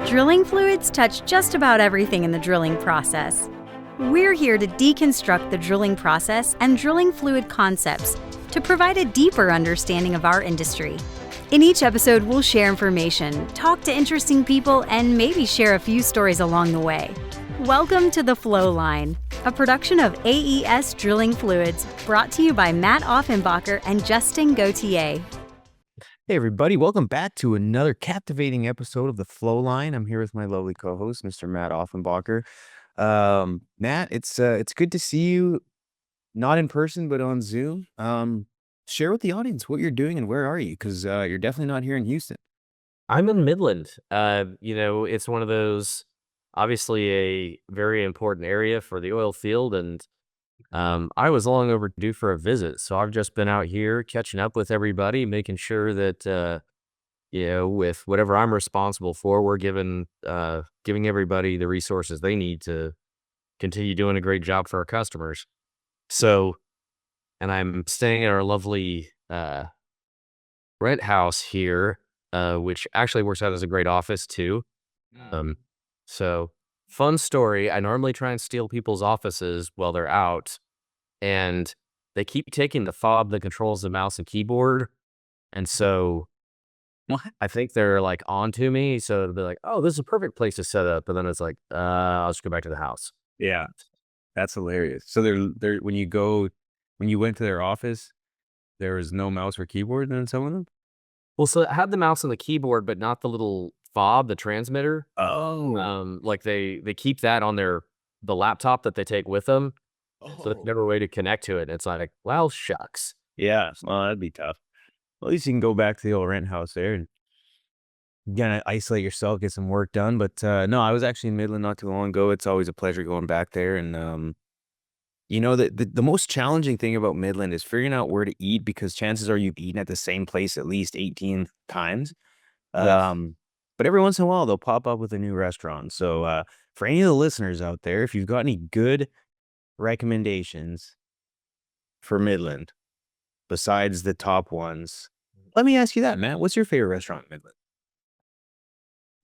Drilling fluids touch just about everything in the drilling process. We're here to deconstruct the drilling process and drilling fluid concepts to provide a deeper understanding of our industry. In each episode, we'll share information, talk to interesting people, and maybe share a few stories along the way. Welcome to the Flowline, a production of AES Drilling Fluids, brought to you by Matt Offenbacher and Justin Gauthier. Hey everybody, welcome back to another captivating episode of the Flowline. I'm here with my lovely co-host, Mr. Matt Offenbacher. Matt, it's good to see you, not in person but on Zoom. Share with the audience what you're doing and where are you, because you're definitely not here in Houston. I'm in Midland. It's one of those, obviously a very important area for the oil field, and I was long overdue for a visit. So I've just been out here catching up with everybody, making sure that, with whatever I'm responsible for, we're giving everybody the resources they need to continue doing a great job for our customers. So, and I'm staying at our lovely rent house here, which actually works out as a great office too. So fun story. I normally try and steal people's offices while they're out, and they keep taking the fob that controls the mouse and keyboard. And so What? I think they're like onto me. So they're like, oh, this is a perfect place to set up. But then it's like, I'll just go back to the house. Yeah, that's hilarious. So they're when you went to their office, there was no mouse or keyboard in some of them? Well, so I had the mouse and the keyboard, but not the little fob, the transmitter. Oh. Like they keep that on the laptop that they take with them. So there's never a way to connect to it. And it's like, well, shucks. Yeah, well, that'd be tough. Well, at least you can go back to the old rent house there and kind of isolate yourself, get some work done. But no, I was actually in Midland not too long ago. It's always a pleasure going back there. And the most challenging thing about Midland is figuring out where to eat, because chances are you've eaten at the same place at least 18 times. Yes. But every once in a while they'll pop up with a new restaurant. So for any of the listeners out there, if you've got any good recommendations for Midland besides the top ones, let me ask you that, Matt. What's your favorite restaurant in Midland?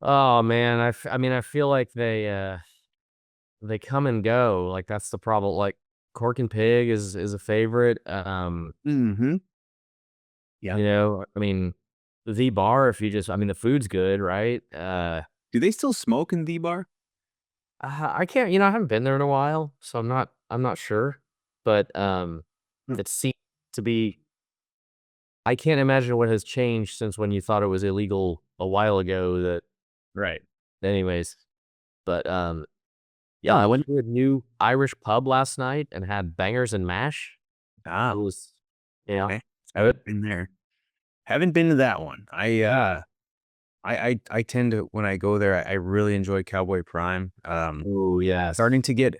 Oh man, I feel like they come and go. Like that's the problem. Like Cork and Pig is a favorite. Mm-hmm. Yeah. The bar, if you just, the food's good, right? Do they still smoke in the bar? I can't, I haven't been there in a while, so I'm not sure, but Hmm. it seems to be. I can't imagine what has changed since when you thought it was illegal a while ago. That, Right. anyways, but yeah, I went to a new Irish pub last night and had bangers and mash. Ah, It was, yeah, okay. I haven't been there. Haven't been to that one. I tend to, when I go there, I really enjoy Cowboy Prime. oh yes, Starting to get,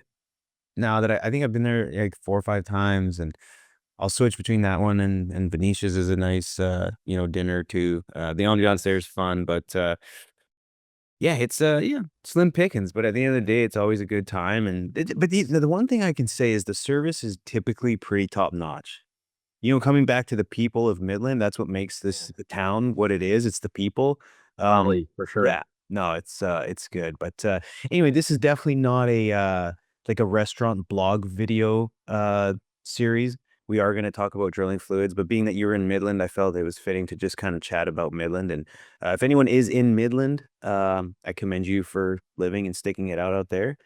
now that I think I've been there like 4 or 5 times, and I'll switch between that one and Venetia's is a nice dinner too. The ambiance there is fun, but yeah, it's slim pickings. But at the end of the day, it's always a good time. And but the one thing I can say is the service is typically pretty top notch. Coming back to the people of Midland, that's what makes this the town what it is. It's the people. Raleigh, for sure. Yeah, no, it's good. But anyway, this is definitely not a like a restaurant blog video series. We are going to talk about drilling fluids, but being that you're in Midland, I felt it was fitting to just kind of chat about Midland. And if anyone is in Midland, I commend you for living and sticking it out there.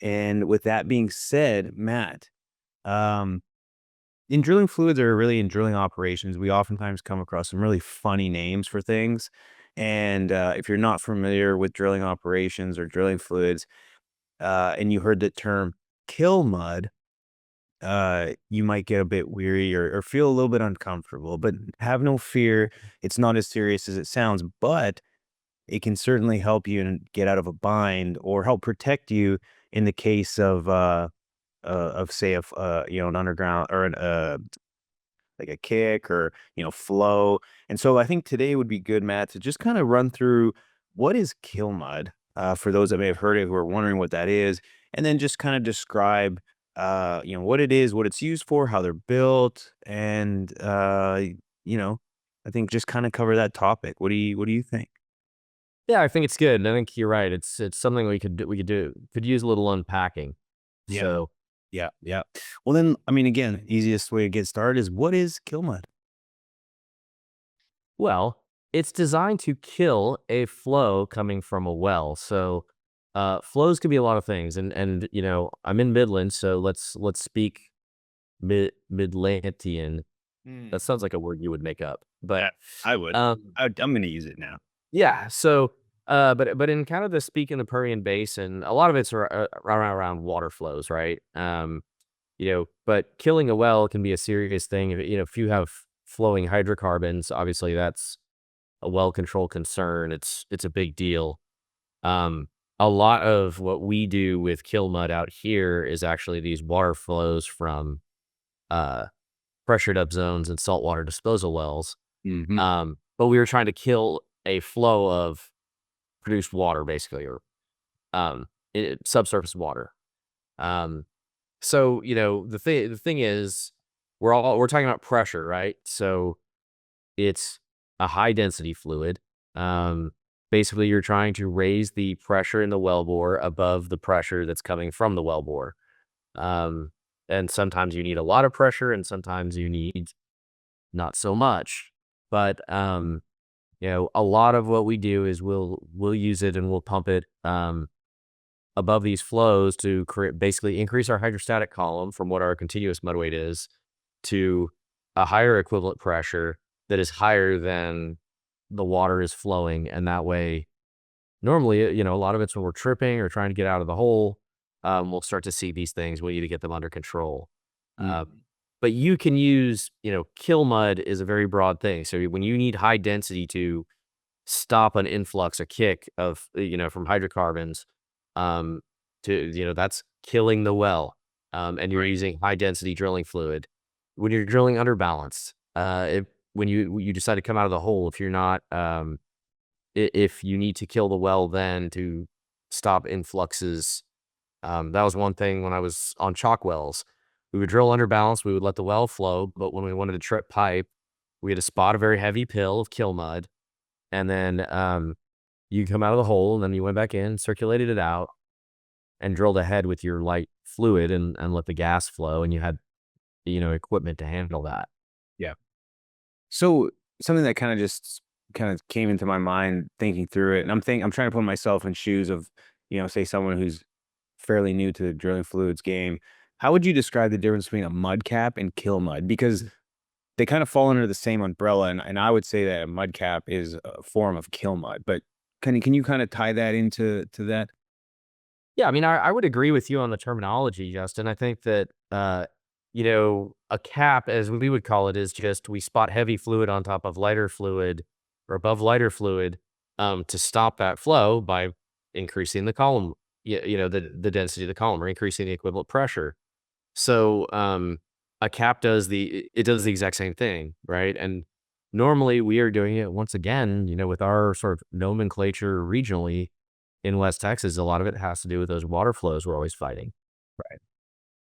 And with that being said, Matt, um, in drilling fluids, or really in drilling operations, we oftentimes come across some really funny names for things. And if you're not familiar with drilling operations or drilling fluids, and you heard the term kill mud, you might get a bit weary or feel a little bit uncomfortable. But have no fear, it's not as serious as it sounds, but it can certainly help you and get out of a bind, or help protect you in the case of say an underground or an like a kick, or flow. And so I think today would be good, Matt, to just kind of run through what is kill mud, for those that may have heard it who are wondering what that is, and then just kind of describe what it is, what it's used for, how they're built, and you know I think just kind of cover that topic. What do you think? Yeah, I think it's good, and I think you're right. It's something we could use a little unpacking. Yeah. So, Yeah, yeah. Well, then, I mean, again, easiest way to get started is what is kill mud? well, it's designed to kill a flow coming from a well. So, flows can be a lot of things, and I'm in Midland, so let's speak Midlantian. That Mm. sounds like a word you would make up, but Yeah, I would. um, I'm going to use it now. yeah. So, but in kind of the speak in the Permian Basin, a lot of it's around water flows, right? But killing a well can be a serious thing. If you have flowing hydrocarbons, obviously that's a well control concern. It's a big deal. Um, a lot of what we do with kill mud out here is actually these water flows from uh, pressured up zones and saltwater disposal wells. Hmm. But we were trying to kill a flow of produced water, basically, or um, subsurface water. Um, so the thing is, we're talking about pressure, right? So it's a high density fluid. Um, Basically, you're trying to raise the pressure in the wellbore above the pressure that's coming from the wellbore. Um, and sometimes you need a lot of pressure, and sometimes you need not so much. But a lot of what we do is we'll use it and we'll pump it above these flows to basically increase our hydrostatic column from what our continuous mud weight is to a higher equivalent pressure that is higher than the water is flowing. And that way, normally, a lot of it's when we're tripping or trying to get out of the hole, we'll start to see these things. We need to get them under control. Mm. But you can use, kill mud is a very broad thing. So when you need high density to stop an influx, a kick of, from hydrocarbons, um, that's killing the well. And you're Right. using high density drilling fluid. When you're drilling under balance, when you decide to come out of the hole, if you're not, if you need to kill the well, then to stop influxes. That was one thing when I was on chalk wells. We would drill under balance, we would let the well flow, but when we wanted to trip pipe, we had to spot a very heavy pill of kill mud, and then you come out of the hole, and then you went back in, circulated it out, and drilled ahead with your light fluid and let the gas flow, and you had, equipment to handle that. Yeah. So something that kind of just kind of came into my mind thinking through it, and I'm trying to put myself in shoes of, say someone who's fairly new to the drilling fluids game. How would you describe the difference between a mud cap and kill mud? Because they kind of fall under the same umbrella, and I would say that a mud cap is a form of kill mud. But can you kind of tie that into that? Yeah, I mean, I would agree with you on the terminology, Justin. I think that, a cap, as we would call it, is just we spot heavy fluid on top of lighter fluid or above lighter fluid to stop that flow by increasing the column, the density of the column or increasing the equivalent pressure. So a cap does the exact same thing, right? And normally we are doing it once again, with our sort of nomenclature regionally in West Texas. A lot of it has to do with those water flows we're always fighting.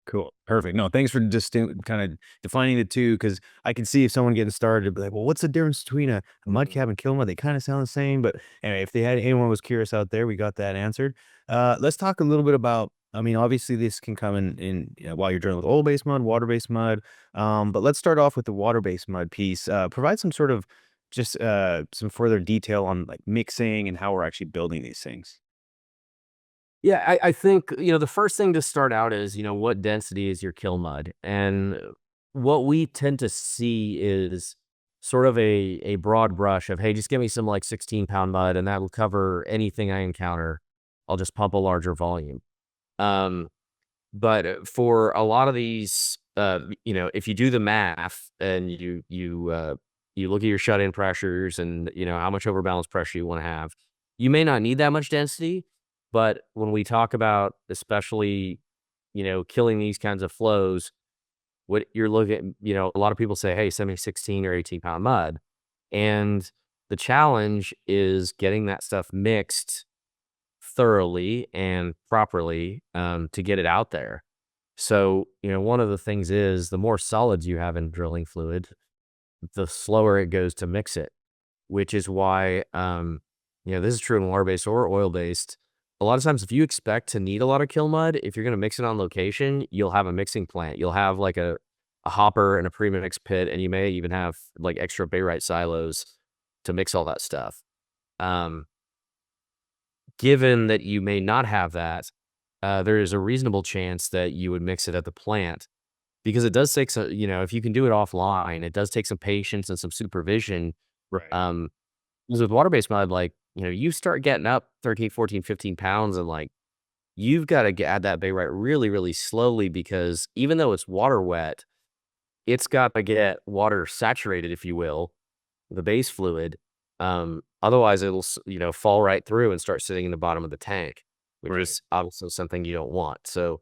Cool. Perfect. No, thanks for just kind of defining the two, because I can see if someone getting started, to be like, well, what's the difference between a mud cap and kill mud? They kind of sound the same, but anyway, if anyone was curious out there, we got that answered. Let's talk a little bit about, I mean, obviously this can come in while you're drilling with oil-based mud, water-based mud. But let's start off with the water-based mud piece. Provide some sort of just some further detail on like mixing and how we're actually building these things. Yeah, I think, the first thing to start out is, what density is your kill mud? And what we tend to see is sort of a broad brush of, hey, just give me some like 16-pound mud and that will cover anything I encounter. I'll just pump a larger volume. Um, but for a lot of these, if you do the math and you look at your shut-in pressures and how much overbalance pressure you want to have, you may not need that much density. But when we talk about, especially, killing these kinds of flows, what you're looking at, a lot of people say, hey, send me 16 or 18-pound mud. And the challenge is getting that stuff mixed thoroughly and properly to get it out there. So, one of the things is the more solids you have in drilling fluid, the slower it goes to mix it, which is why, this is true in water-based or oil-based. A lot of times, if you expect to need a lot of kill mud, if you're gonna mix it on location, you'll have a mixing plant. You'll have, like, a hopper and a pre-mix pit, and you may even have, like, extra barite silos to mix all that stuff. Um, Given that you may not have that, there is a reasonable chance that you would mix it at the plant because it does take if you can do it offline, it does take some patience and some supervision. Right. Um, because with water-based mud, like, you start getting up 13, 14, 15 pounds and like you've got to add that barite really, really slowly because even though it's water wet, it's got to get water saturated, if you will, the base fluid. Otherwise it'll, fall right through and start sitting in the bottom of the tank, which Right. is obviously something you don't want. So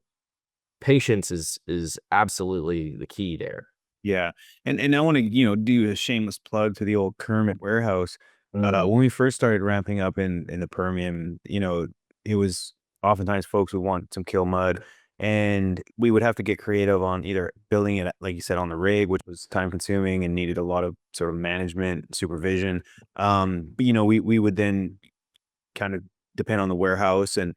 patience is absolutely the key there. Yeah, and I want to do a shameless plug to the old Kermit warehouse. Mm. When we first started ramping up in the Permian, it was oftentimes folks would want some kill mud, and we would have to get creative on either building it, like you said, on the rig, which was time consuming and needed a lot of sort of management supervision. But we would then kind of depend on the warehouse and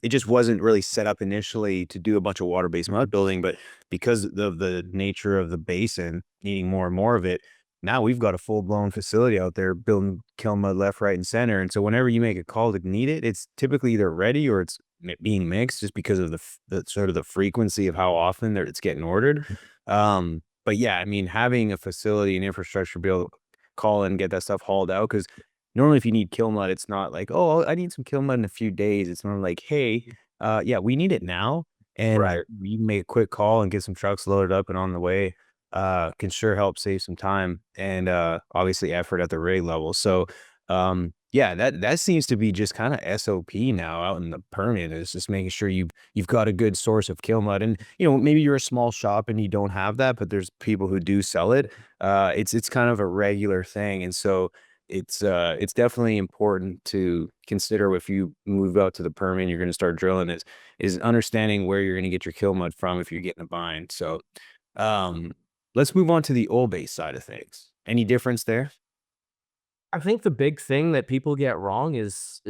it just wasn't really set up initially to do a bunch of water-based mud building, but because of the nature of the basin needing more and more of it, now we've got a full-blown facility out there building kiln mud left, right, and center. And so whenever you make a call to need it, it's typically either ready or it's being mixed just because of the sort of the frequency of how often it's getting ordered. But yeah, I mean, having a facility and infrastructure to be able to call in and get that stuff hauled out because normally, if you need kill mud, it's not like, "Oh, I need some kill mud in a few days." It's more like, "Hey, yeah, we need it now." And Right. you make a quick call and get some trucks loaded up and on the way, can sure help save some time and, obviously effort at the rig level. So, yeah, that seems to be just kinda SOP now out in the Permian is just making sure you've got a good source of kill mud. And, maybe you're a small shop and you don't have that, but there's people who do sell it. It's kind of a regular thing. And so it's definitely important to consider if you move out to the Permian, you're gonna start drilling is understanding where you're gonna get your kill mud from if you're getting a bind. So, um, let's move on to the oil base side of things. Any difference there? I think the big thing that people get wrong is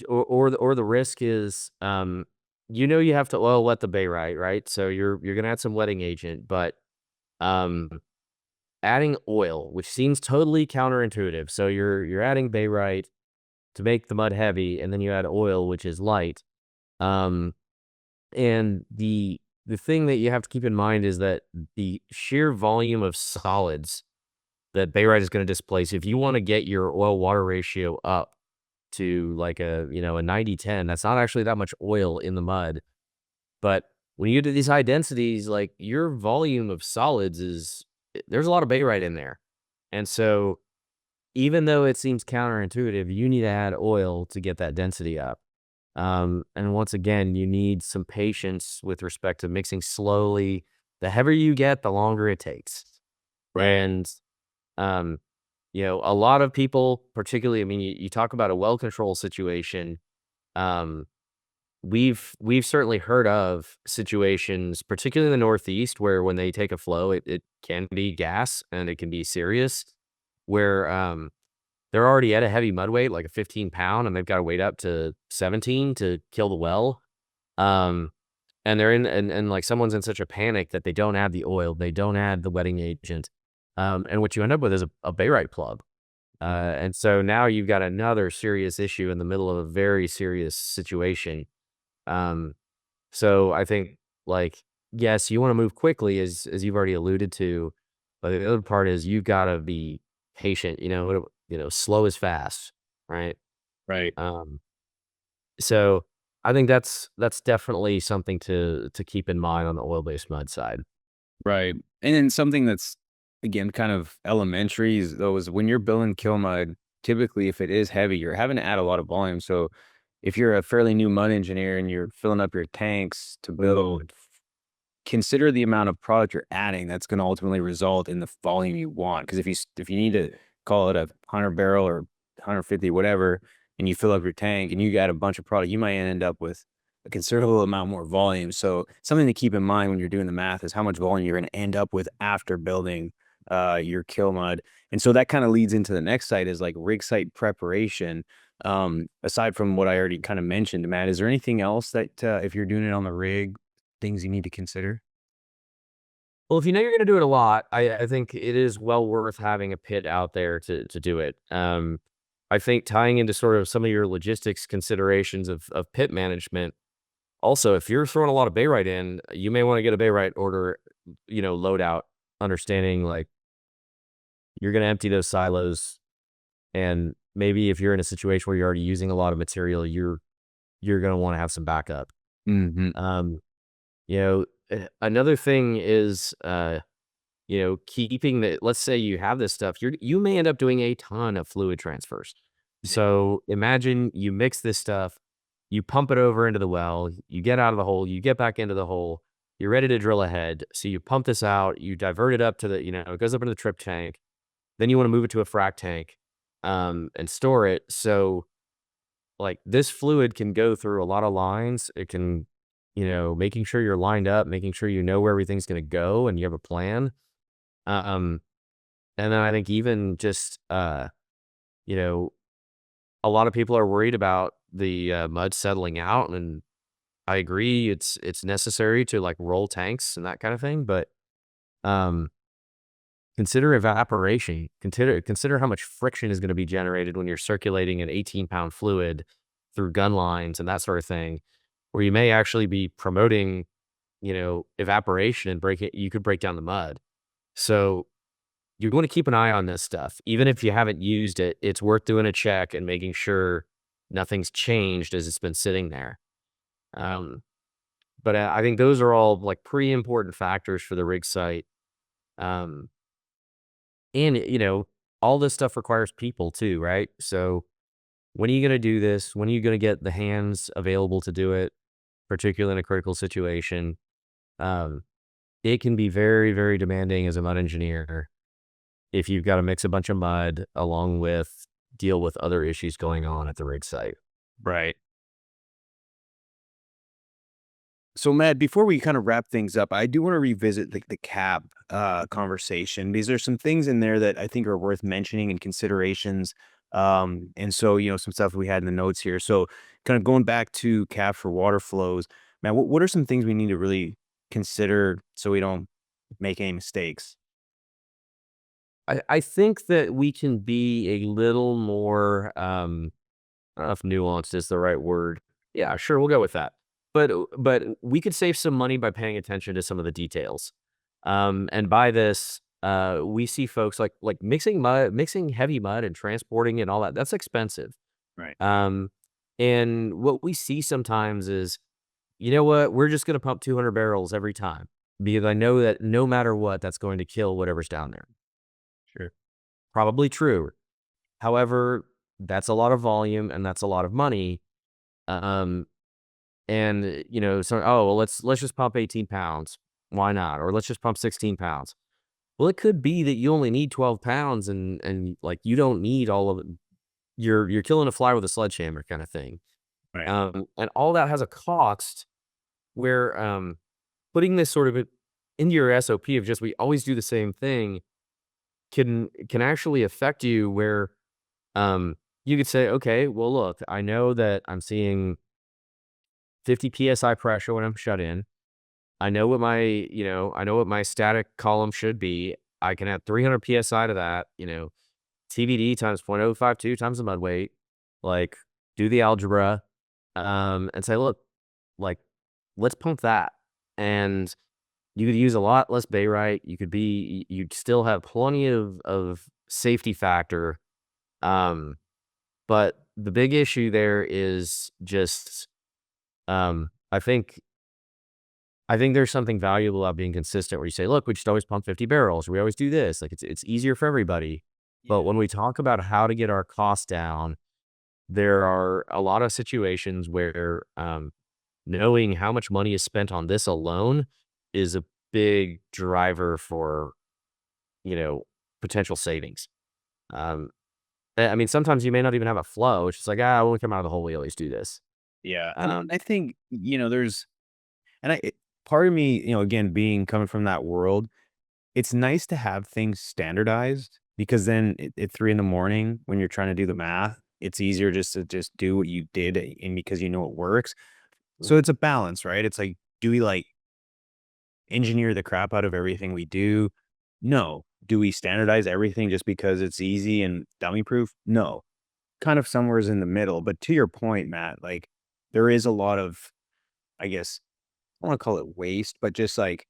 or the risk is, you have to oil wet the barite, right? So you're gonna add some wetting agent, but um, adding oil, which seems totally counterintuitive. So you're adding barite to make the mud heavy, and then you add oil, which is light. Um, and the thing that you have to keep in mind is that the sheer volume of solids that barite is going to displace, if you want to get your oil water ratio up to like a 90-10, that's not actually that much oil in the mud. But when you get to these high densities, like your volume of solids there's a lot of barite in there. And so even though it seems counterintuitive, you need to add oil to get that density up. And once again, you need some patience with respect to mixing slowly. The heavier you get, the longer it takes. Right. And, um, a lot of people, particularly, I mean, you talk about a well control situation. Um, we've certainly heard of situations, particularly in the Northeast, where when they take a flow, it can be gas and it can be serious, where they're already at a heavy mud weight, like a 15 pound, and they've got to weight up to 17 to kill the well. Um, and they're and like someone's in such a panic that they don't add the oil, they don't add the wetting agent. And what you end up with is a barite plug. And so now you've got another serious issue in the middle of a very serious situation. Um, so I think like, yes, you want to move quickly as you've already alluded to, but the other part is you've got to be patient, slow is fast, right? Right. Um, so I think that's definitely something to keep in mind on the oil-based mud side. Right. And then something that's again kind of elementary is though is when you're building kill mud, typically if it is heavy, you're having to add a lot of volume. So if you're a fairly new mud engineer and you're filling up your tanks to build, consider the amount of product you're adding that's going to ultimately result in the volume you want. Because if you need to call it a 100 barrel or 150 whatever, and you fill up your tank and you add a bunch of product, you might end up with a considerable amount more volume. So something to keep in mind when you're doing the math is how much volume you're going to end up with after building your kill mud. And so that kind of leads into the next site is like rig site preparation. Aside from what I already kind of mentioned, Matt, is there anything else that if you're doing it on the rig, things you need to consider? Well, if you know you're gonna do it a lot, I think it is well worth having a pit out there to do it. I think tying into sort of some of your logistics considerations of pit management. Also, if you're throwing a lot of bayrite in, you may want to get a bayrite order, load out, understanding like you're gonna empty those silos, and maybe if you're in a situation where you're already using a lot of material, you're gonna want to have some backup. Hmm. Um, Another thing is keeping the let's say you have this stuff, you may end up doing a ton of fluid transfers. So imagine you mix this stuff, you pump it over into the well, you get out of the hole, you get back into the hole, you're ready to drill ahead. So you pump this out, you divert it up to it goes up into the trip tank. Then you want to move it to a frac tank and store it. So like this fluid can go through a lot of lines. It can, making sure you're lined up, making sure you know where everything's going to go and you have a plan. Um, and then I think even just, you know, a lot of people are worried about the mud settling out, and I agree it's necessary to like roll tanks and that kind of thing. But um, consider evaporation. Consider how much friction is going to be generated when you're circulating an 18-pound fluid through gun lines and that sort of thing, where you may actually be promoting, evaporation and break it. You could break down the mud. So you want to keep an eye on this stuff. Even if you haven't used it, it's worth doing a check and making sure nothing's changed as it's been sitting there. Um, but I think those are all like pretty important factors for the rig site. Um, and all this stuff requires people too, right? So when are you going to do this? When are you going to get the hands available to do it, particularly in a critical situation? Um, it can be very, very demanding as a mud engineer if you've got to mix a bunch of mud along with deal with other issues going on at the rig site. Right. So, Matt, before we kind of wrap things up, I do want to revisit the cab conversation. These are some things in there that I think are worth mentioning and considerations. And so, some stuff we had in the notes here. So, kind of going back to cab for water flows, man, what are some things we need to really consider so we don't make any mistakes? I think that we can be a little more, I don't know if nuanced is the right word. Yeah, sure, we'll go with that. But we could save some money by paying attention to some of the details. And by this, we see folks like mixing heavy mud and transporting it and all that. That's expensive. Right. Um, and what we see sometimes is, you know what, we're just going to pump 200 barrels every time because I know that no matter what, that's going to kill whatever's down there. Sure. Probably true. However, that's a lot of volume and that's a lot of money. Um, and so oh well, let's just pump 18 pounds. Why not? Or let's just pump 16 pounds. Well, it could be that you only need 12 pounds and like you don't need all of it. You're killing a fly with a sledgehammer kind of thing. Right. And all that has a cost where putting this sort of into your SOP of just we always do the same thing can actually affect you where you could say, okay, well, look, I know that I'm seeing 50 psi pressure when I'm shut in. I know what I know what my static column should be. I can add 300 psi to that. TBD times 0.052 times the mud weight. Like, do the algebra, and say, look, like, let's pump that, and you could use a lot less bayrite. You'd still have plenty of safety factor. Um, But the big issue there is just, um, I think I think there's something valuable about being consistent where you say, "Look, we just always pump 50 barrels. We always do this." Like, it's easier for everybody. But Yeah. when we talk about how to get our costs down, there are a lot of situations where, knowing how much money is spent on this alone is a big driver for, you know, potential savings. Um, I mean, sometimes you may not even have a flow. It's just like, when we come out of the hole, we always do this. Yeah. And Um, I think, there's, and part of me, again, being coming from that world, it's nice to have things standardized because then at 3 in the morning when you're trying to do the math, it's easier just to just do what you did and because you know it works. So it's a balance, right? It's like, do we like engineer the crap out of everything we do? No. Do we standardize everything just because it's easy and dummy proof? No. Kind of somewhere's in the middle. But to your point, Matt, like there is a lot of, I guess, I don't want to call it waste, but just like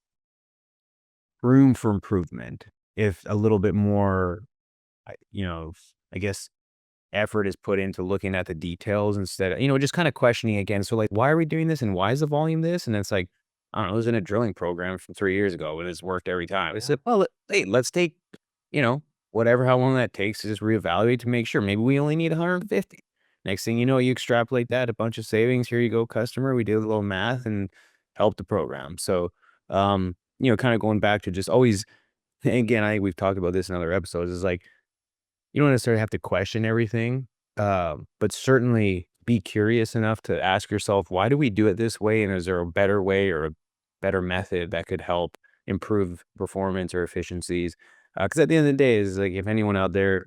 room for improvement. If a little bit more, I guess effort is put into looking at the details instead of, just kind of questioning again. So like, why are we doing this and why is the volume this? And it's like, I don't know, it was in a drilling program from 3 years ago and it's worked every time. I said, well, hey, let's take, you know, whatever, how long that takes to just reevaluate to make sure maybe we only need 150. Next thing you know, you extrapolate that, a bunch of savings. Here you go, customer. We did a little math and helped the program. So, kind of going back to just always, again, I think we've talked about this in other episodes, is like, you don't necessarily have to question everything, but certainly be curious enough to ask yourself, why do we do it this way? And is there a better way or a better method that could help improve performance or efficiencies? Because at the end of the day, is like if anyone out there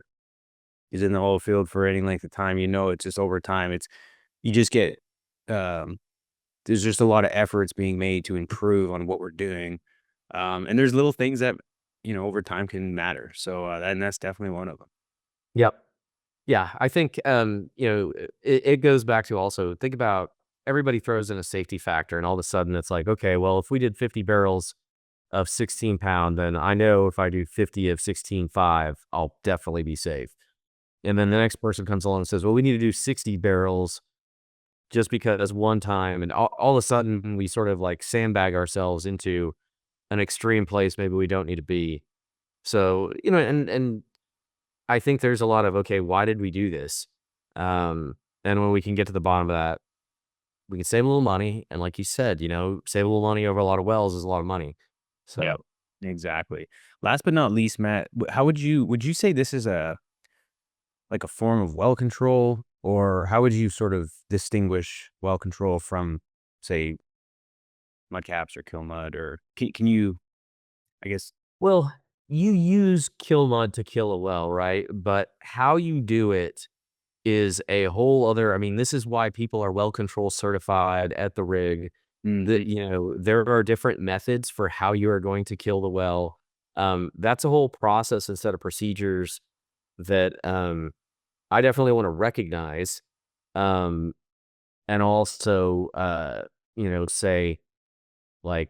is in the oil field for any length of time, it's just over time. You just get um, there's just a lot of efforts being made to improve on what we're doing, and there's little things that over time can matter. So and that's definitely one of them. Yep. Yeah, I think, it goes back to also think about everybody throws in a safety factor, and all of a sudden it's like, okay, well, if we did 50 barrels of 16 pound, then I know if I do 50 of 16.5, I'll definitely be safe. And then the next person comes along and says, well, we need to do 60 barrels just because one time. And all of a sudden we sort of like sandbag ourselves into an extreme place maybe we don't need to be. So, and I think there's a lot of, okay, why did we do this? And when we can get to the bottom of that, we can save a little money. And like you said, save a little money over a lot of wells is a lot of money. So Yeah, exactly. Last but not least, Matt, how would you say this is like a form of well control, or how would you sort of distinguish well control from, say, mud caps or kill mud, or can you, I guess, well, you use kill mud to kill a well, right? But how you do it is a whole other. I mean, this is why people are well control certified at the rig. mm, There are different methods for how you are going to kill the well. That's a whole process and set of procedures that I definitely want to recognize, um, and also say like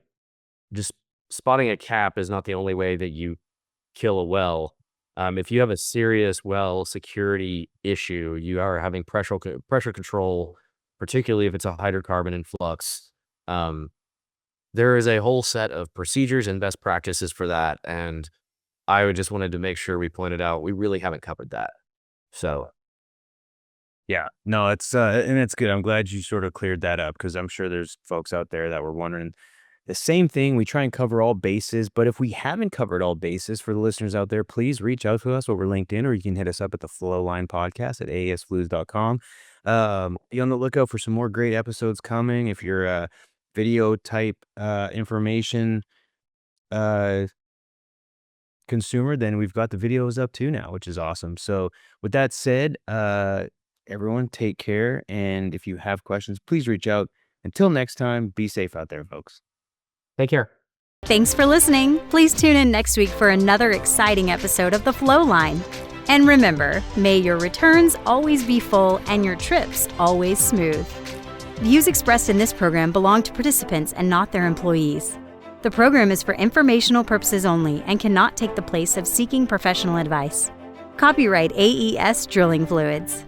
just spotting a cap is not the only way that you kill a well. If you have a serious well security issue, you are having pressure control, particularly if it's a hydrocarbon influx. Um, there is a whole set of procedures and best practices for that, and I would just wanted to make sure we pointed out we really haven't covered that. So yeah, no, and it's good. I'm glad you sort of cleared that up because I'm sure there's folks out there that were wondering the same thing. We try and cover all bases, but if we haven't covered all bases for the listeners out there, please reach out to us over LinkedIn, or you can hit us up at the Flowline podcast at asflues.com. Be on the lookout for some more great episodes coming. If you're a video type information consumer, then we've got the videos up too now, which is awesome. So with that said, everyone take care. And if you have questions, please reach out. Until next time, be safe out there, folks. take care. Thanks for listening. Please tune in next week for another exciting episode of the Flowline. And remember, may your returns always be full and your trips always smooth. Views expressed in this program belong to participants and not their employees. The program is for informational purposes only and cannot take the place of seeking professional advice. Copyright AES Drilling Fluids.